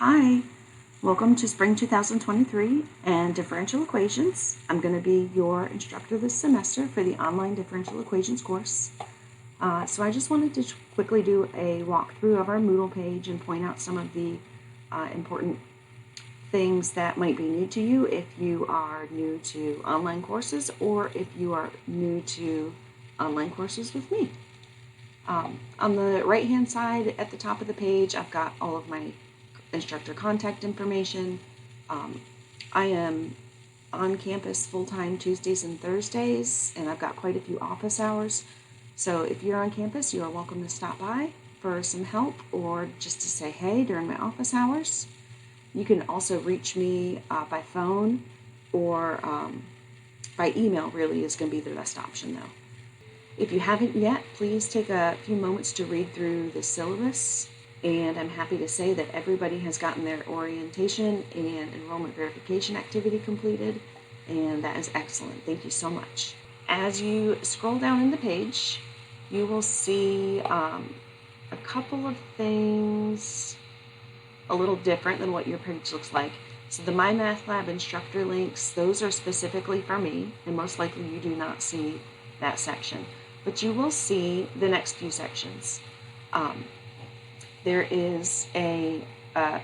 Hi, welcome to Spring 2023 and Differential Equations. I'm going to be your instructor this semester for the online Differential Equations course. So I just wanted to quickly do a walkthrough of our Moodle page and point out some of the important things that might be new to you if you are new to online courses or if you are new to online courses with me. On the right-hand side at the top of the page, I've got all of my instructor contact information. I am on campus full-time Tuesdays and Thursdays, and I've got quite a few office hours. So if you're on campus, you are welcome to stop by for some help or just to say hey during my office hours. You can also reach me by phone or by email, really is going to be the best option though. If you haven't yet, please take a few moments to read through the syllabus. And I'm happy to say that everybody has gotten their orientation and enrollment verification activity completed, and that is excellent. Thank you so much. As you scroll down in the page, you will see a couple of things a little different than what your page looks like. So the MyMathLab instructor links, those are specifically for me, and most likely you do not see that section. But you will see the next few sections. There is a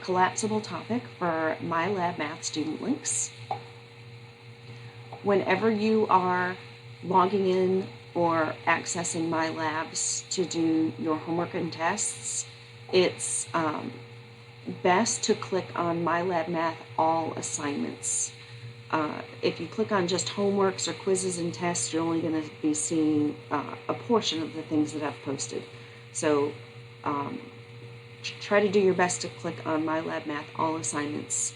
collapsible topic for MyLab Math student links. Whenever you are logging in or accessing MyLabs to do your homework and tests, it's best to click on MyLab Math All Assignments. If you click on just homeworks or quizzes and tests, you're only going to be seeing a portion of the things that I've posted. So try to do your best to click on MyLab Math All Assignments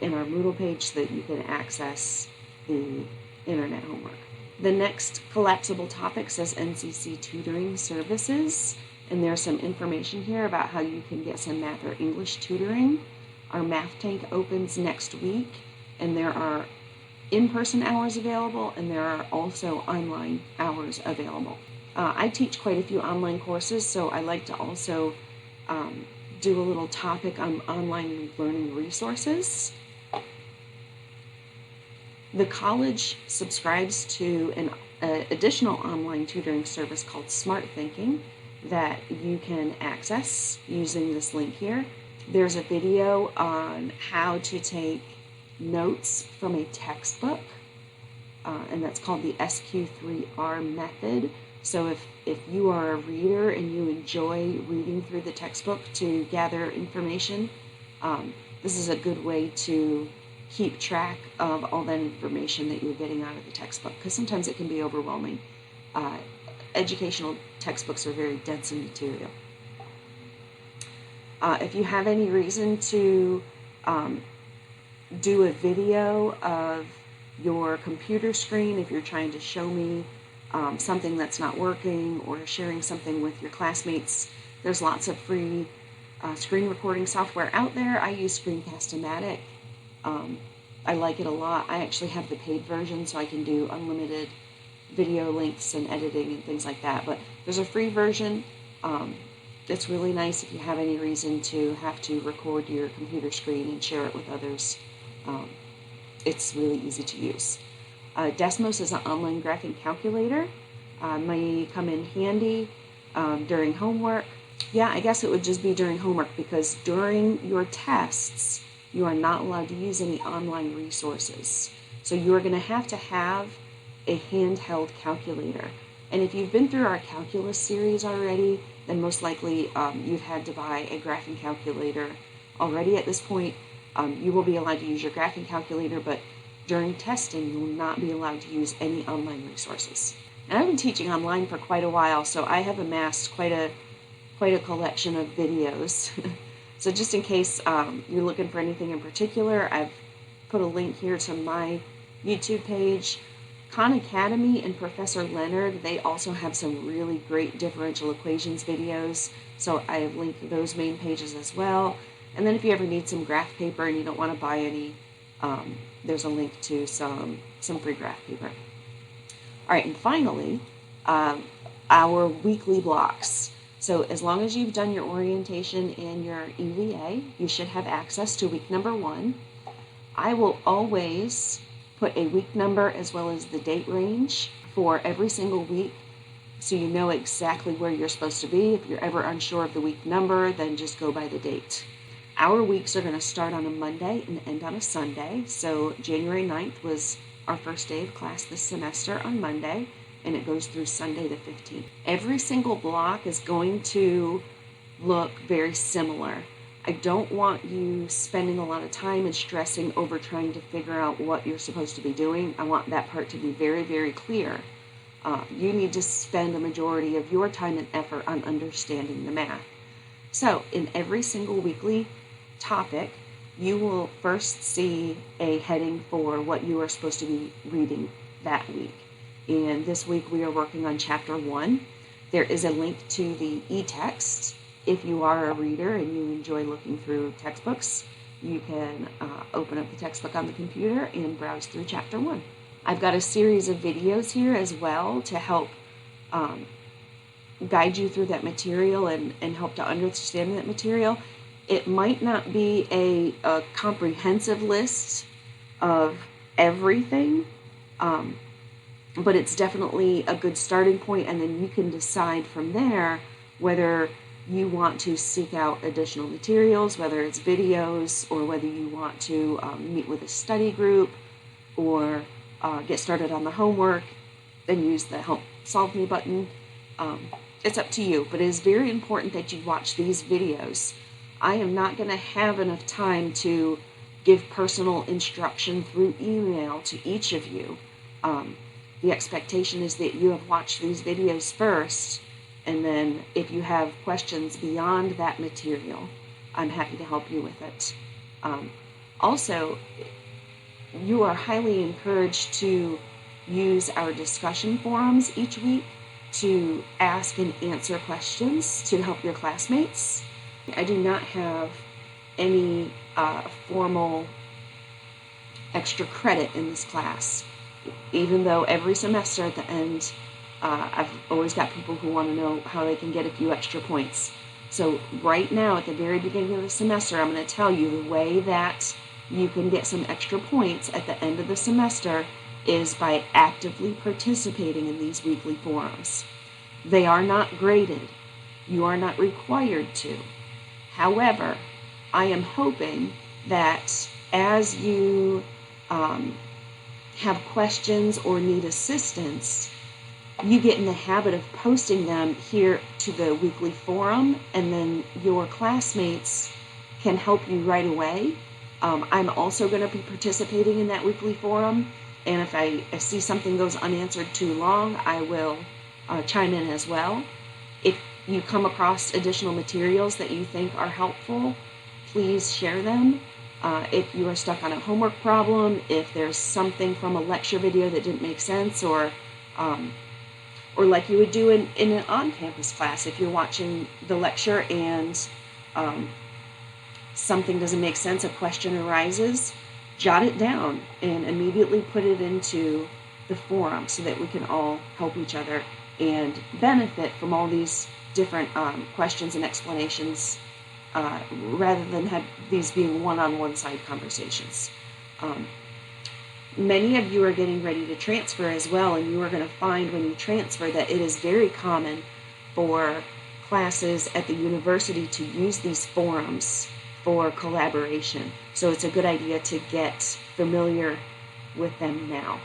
in our Moodle page so that you can access the internet homework. The next collapsible topic says NCC Tutoring Services, and there's some information here about how you can get some math or English tutoring. Our Math Tank opens next week, and there are in-person hours available, and there are also online hours available. I teach quite a few online courses, so I like to also do a little topic on online learning resources. The college subscribes to an additional online tutoring service called Smart Thinking that you can access using this link here. There's a video on how to take notes from a textbook, and that's called the SQ3R method. So if you are a reader and you enjoy reading through the textbook to gather information, this is a good way to keep track of all that information that you're getting out of the textbook, because sometimes it can be overwhelming. Educational textbooks are very dense in material. If you have any reason to do a video of your computer screen, if you're trying to show me something that's not working or sharing something with your classmates, there's lots of free screen recording software out there. I use Screencast-O-Matic. I like it a lot. I actually have the paid version, so I can do unlimited video lengths and editing and things like that. But there's a free version. It's really nice if you have any reason to have to record your computer screen and share it with others. It's really easy to use. Desmos is an online graphing calculator. May come in handy during homework. Yeah, I guess it would just be during homework, because during your tests, you are not allowed to use any online resources. So you are going to have a handheld calculator. And if you've been through our calculus series already, then most likely you've had to buy a graphing calculator already at this point. You will be allowed to use your graphing calculator, but during testing, you will not be allowed to use any online resources. And I've been teaching online for quite a while, so I have amassed quite a collection of videos. So just in case you're looking for anything in particular, I've put a link here to my YouTube page. Khan Academy and Professor Leonard, they also have some really great differential equations videos, so I have linked those main pages as well. And then if you ever need some graph paper and you don't want to buy any, there's a link to some free graph paper. All right, and finally, our weekly blocks. So as long as you've done your orientation and your EVA, you should have access to week number 1. I will always put a week number as well as the date range for every single week, so you know exactly where you're supposed to be. If you're ever unsure of the week number, then just go by the date. Our weeks are going to start on a Monday and end on a Sunday. So January 9th was our first day of class this semester on Monday, and it goes through Sunday the 15th. Every single block is going to look very similar. I don't want you spending a lot of time and stressing over trying to figure out what you're supposed to be doing. I want that part to be very, very clear. You need to spend a majority of your time and effort on understanding the math. So in every single weekly topic, you will first see a heading for what you are supposed to be reading that week. And this week we are working on Chapter 1. There is a link to the e-text. If you are a reader and you enjoy looking through textbooks, you can open up the textbook on the computer and browse through Chapter 1. I've got a series of videos here as well to help guide you through that material and help to understand that material. It might not be a comprehensive list of everything, but it's definitely a good starting point, and then you can decide from there whether you want to seek out additional materials, whether it's videos, or whether you want to meet with a study group, or get started on the homework, then use the Help Solve Me button. It's up to you, but it is very important that you watch these videos. I am not going to have enough time to give personal instruction through email to each of you. The expectation is that you have watched these videos first, and then if you have questions beyond that material, I'm happy to help you with it. Also, you are highly encouraged to use our discussion forums each week to ask and answer questions to help your classmates. I do not have any formal extra credit in this class, even though every semester at the end, I've always got people who want to know how they can get a few extra points. So right now, at the very beginning of the semester, I'm going to tell you the way that you can get some extra points at the end of the semester is by actively participating in these weekly forums. They are not graded. You are not required to. However, I am hoping that as you have questions or need assistance, you get in the habit of posting them here to the weekly forum, and then your classmates can help you right away. I'm also going to be participating in that weekly forum, and if I see something goes unanswered too long, I will chime in as well. If you come across additional materials that you think are helpful, please share them. If you are stuck on a homework problem, if there's something from a lecture video that didn't make sense, or like you would do in an on-campus class, if you're watching the lecture and something doesn't make sense, a question arises, jot it down and immediately put it into the forum so that we can all help each other and benefit from all these different questions and explanations, rather than have these being one-on-one side conversations. Many of you are getting ready to transfer as well, and you are going to find when you transfer that it is very common for classes at the university to use these forums for collaboration. So it's a good idea to get familiar with them now.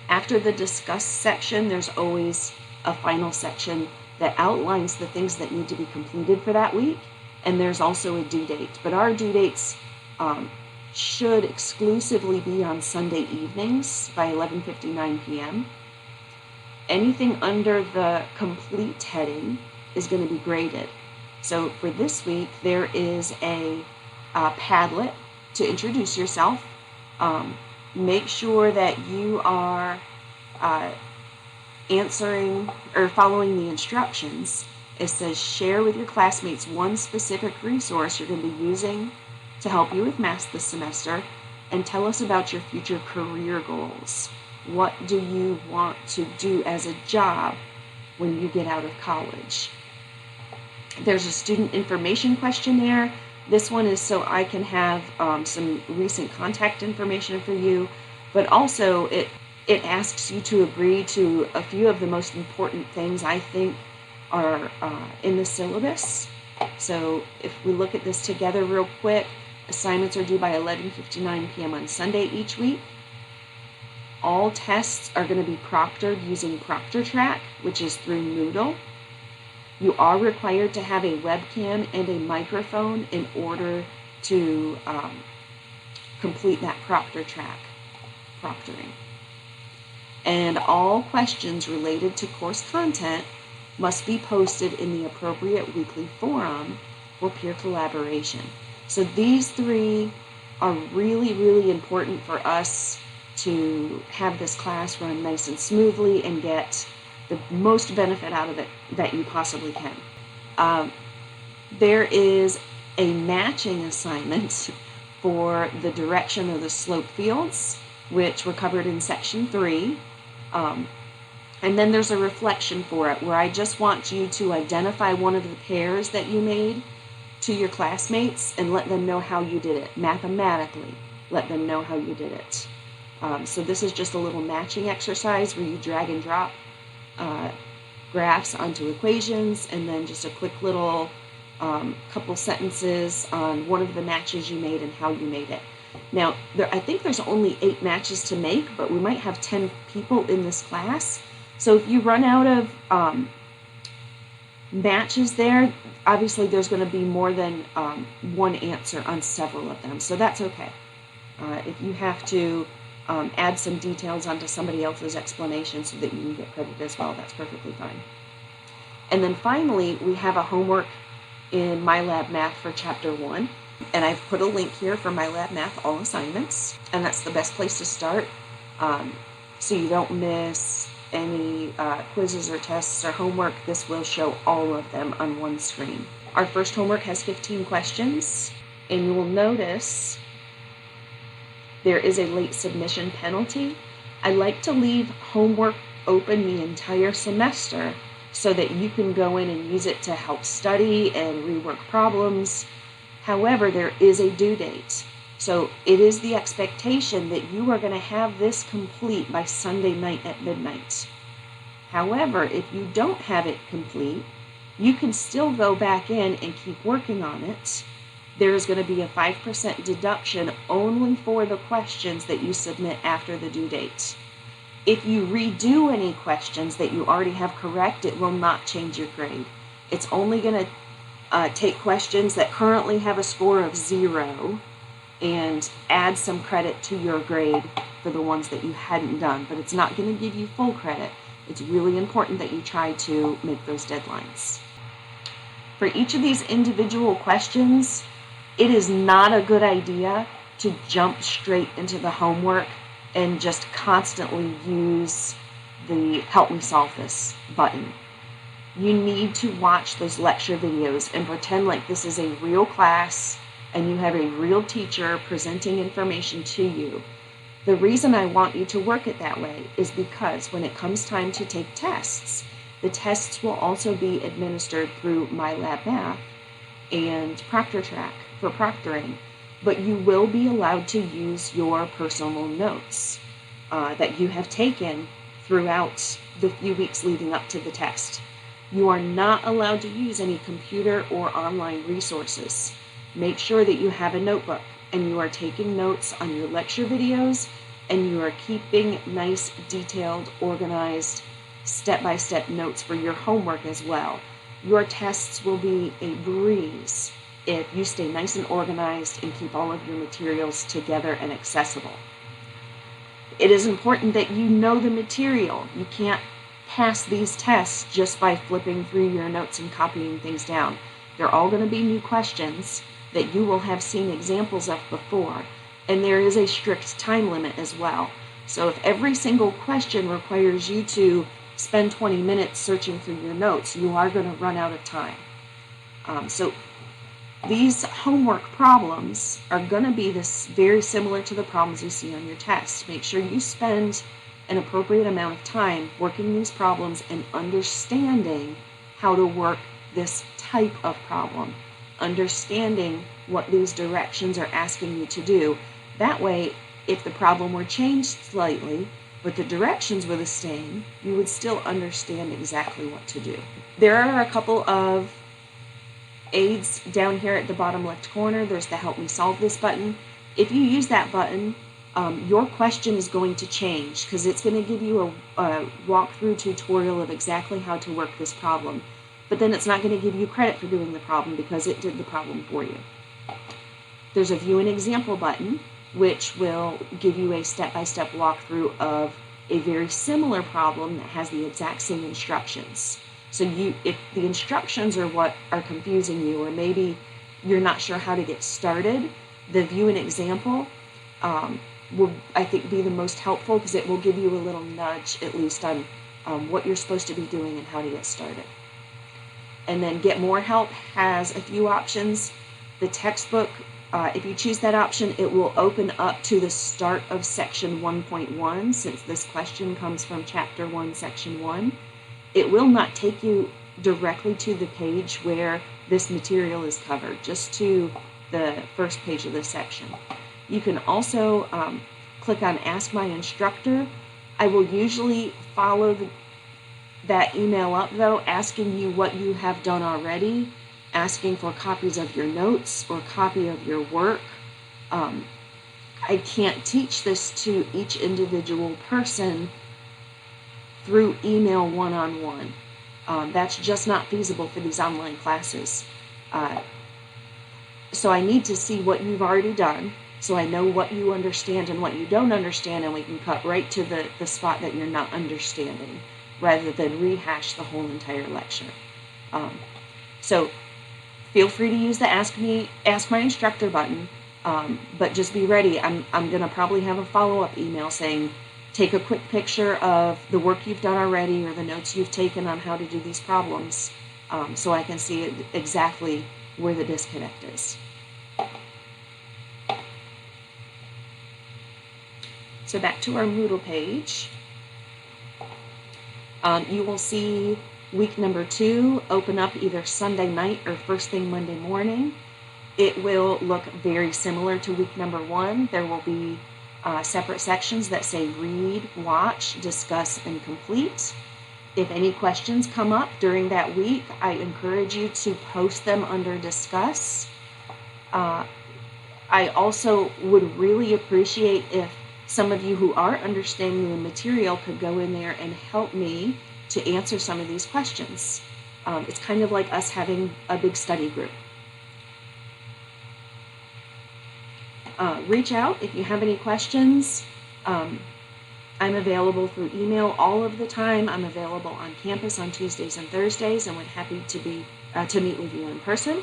After the discuss section, there's always a final section that outlines the things that need to be completed for that week, and there's also a due date. But our due dates should exclusively be on Sunday evenings by 11:59 p.m. Anything under the complete heading is going to be graded. So for this week, there is a Padlet to introduce yourself. Make sure that you are answering or following the instructions. It says share with your classmates one specific resource you're going to be using to help you with math this semester, and tell us about your future career goals. What do you want to do as a job when you get out of college. There's a student information questionnaire. This one is so I can have some recent contact information for you, but also it asks you to agree to a few of the most important things I think are in the syllabus. So if we look at this together real quick, assignments are due by 11:59 p.m. on Sunday each week. All tests are going to be proctored using ProctorTrack, which is through Moodle. You are required to have a webcam and a microphone in order to complete that ProctorTrack proctoring. And all questions related to course content must be posted in the appropriate weekly forum for peer collaboration. So these three are really, really important for us to have this class run nice and smoothly and get the most benefit out of it that you possibly can. There is a matching assignment for the direction of the slope fields, which were covered in section 3. And then there's a reflection for it where I just want you to identify one of the pairs that you made to your classmates and let them know how you did it. Mathematically, let them know how you did it. So this is just a little matching exercise where you drag and drop graphs onto equations, and then just a quick little couple sentences on one of the matches you made and how you made it. Now, I think there's only 8 matches to make, but we might have 10 people in this class. So if you run out of matches there, obviously there's going to be more than one answer on several of them, so that's okay. If you have to add some details onto somebody else's explanation so that you can get credit as well, that's perfectly fine. And then finally, we have a homework in MyLab Math for Chapter 1. And I've put a link here for MyLab Math All Assignments, and that's the best place to start so you don't miss any quizzes or tests or homework. This will show all of them on one screen. Our first homework has 15 questions, and you will notice there is a late submission penalty. I like to leave homework open the entire semester so that you can go in and use it to help study and rework problems. However, there is a due date. So it is the expectation that you are going to have this complete by Sunday night at midnight. However, if you don't have it complete, you can still go back in and keep working on it. There is going to be a 5% deduction only for the questions that you submit after the due date. If you redo any questions that you already have correct, it will not change your grade. It's only going to take questions that currently have a score of 0 and add some credit to your grade for the ones that you hadn't done, but it's not going to give you full credit. It's really important that you try to make those deadlines. For each of these individual questions, it is not a good idea to jump straight into the homework and just constantly use the Help Me Solve This button. You need to watch those lecture videos and pretend like this is a real class and you have a real teacher presenting information to you. The reason I want you to work it that way is because when it comes time to take tests, the tests will also be administered through MyLab Math and ProctorTrack for proctoring, but you will be allowed to use your personal notes that you have taken throughout the few weeks leading up to the test. You are not allowed to use any computer or online resources. Make sure that you have a notebook and you are taking notes on your lecture videos and you are keeping nice, detailed, organized, step-by-step notes for your homework as well. Your tests will be a breeze if you stay nice and organized and keep all of your materials together and accessible. It is important that you know the material. You can't pass these tests just by flipping through your notes and copying things down. They're all going to be new questions that you will have seen examples of before, and there is a strict time limit as well. So if every single question requires you to spend 20 minutes searching through your notes, you are going to run out of time. So these homework problems are going to be very similar to the problems you see on your test. Make sure you spend an appropriate amount of time working these problems and understanding how to work this type of problem, understanding what these directions are asking you to do. That way, if the problem were changed slightly, but the directions were the same, you would still understand exactly what to do. There are a couple of aids down here at the bottom left corner. There's the Help Me Solve This button. If you use that button, your question is going to change because it's going to give you a walkthrough tutorial of exactly how to work this problem. But then it's not going to give you credit for doing the problem because it did the problem for you. There's a View an Example button, which will give you a step-by-step walkthrough of a very similar problem that has the exact same instructions. So if the instructions are what are confusing you, or maybe you're not sure how to get started, the View an Example will, I think, be the most helpful because it will give you a little nudge, at least, on what you're supposed to be doing and how to get started. And then Get More Help has a few options. The textbook, if you choose that option, it will open up to the start of section 1.1, since this question comes from chapter 1, section 1. It will not take you directly to the page where this material is covered, just to the first page of the section. You can also click on Ask My Instructor. I will usually follow that email up, though, asking you what you have done already, asking for copies of your notes or copy of your work. I can't teach this to each individual person through email one-on-one. That's just not feasible for these online classes. So I need to see what you've already done, so I know what you understand and what you don't understand, and we can cut right to the spot that you're not understanding, rather than rehash the whole entire lecture. So feel free to use the Ask My Instructor button, but just be ready. I'm going to probably have a follow-up email saying, take a quick picture of the work you've done already or the notes you've taken on how to do these problems, so I can see exactly where the disconnect is. So back to our Moodle page. You will see week number 2 open up either Sunday night or first thing Monday morning. It will look very similar to week number 1. There will be separate sections that say read, watch, discuss, and complete. If any questions come up during that week, I encourage you to post them under discuss. I also would really appreciate if some of you who are understanding the material could go in there and help me to answer some of these questions. It's kind of like us having a big study group. Reach out if you have any questions. I'm available through email all of the time. I'm available on campus on Tuesdays and Thursdays, and we're happy to meet with you in person.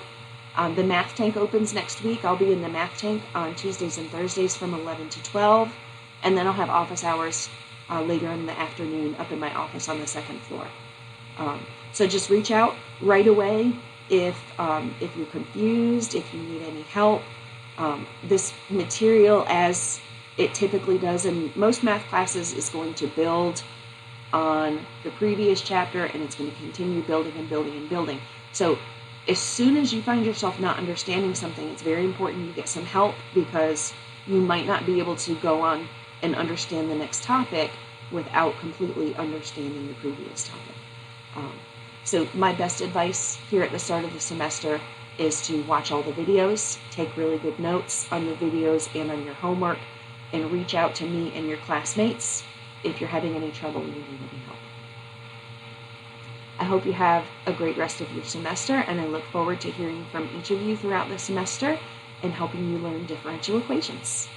The Math Tank opens next week. I'll be in the Math Tank on Tuesdays and Thursdays from 11 to 12, and then I'll have office hours later in the afternoon up in my office on the 2nd floor. So just reach out right away if you're confused, if you need any help. This material, as it typically does in most math classes, is going to build on the previous chapter, and it's going to continue building and building and building. So as soon as you find yourself not understanding something, it's very important you get some help, because you might not be able to go on and understand the next topic without completely understanding the previous topic. So my best advice here at the start of the semester is to watch all the videos, take really good notes on the videos and on your homework, and reach out to me and your classmates if you're having any trouble or you need any help. I hope you have a great rest of your semester, and I look forward to hearing from each of you throughout the semester and helping you learn differential equations.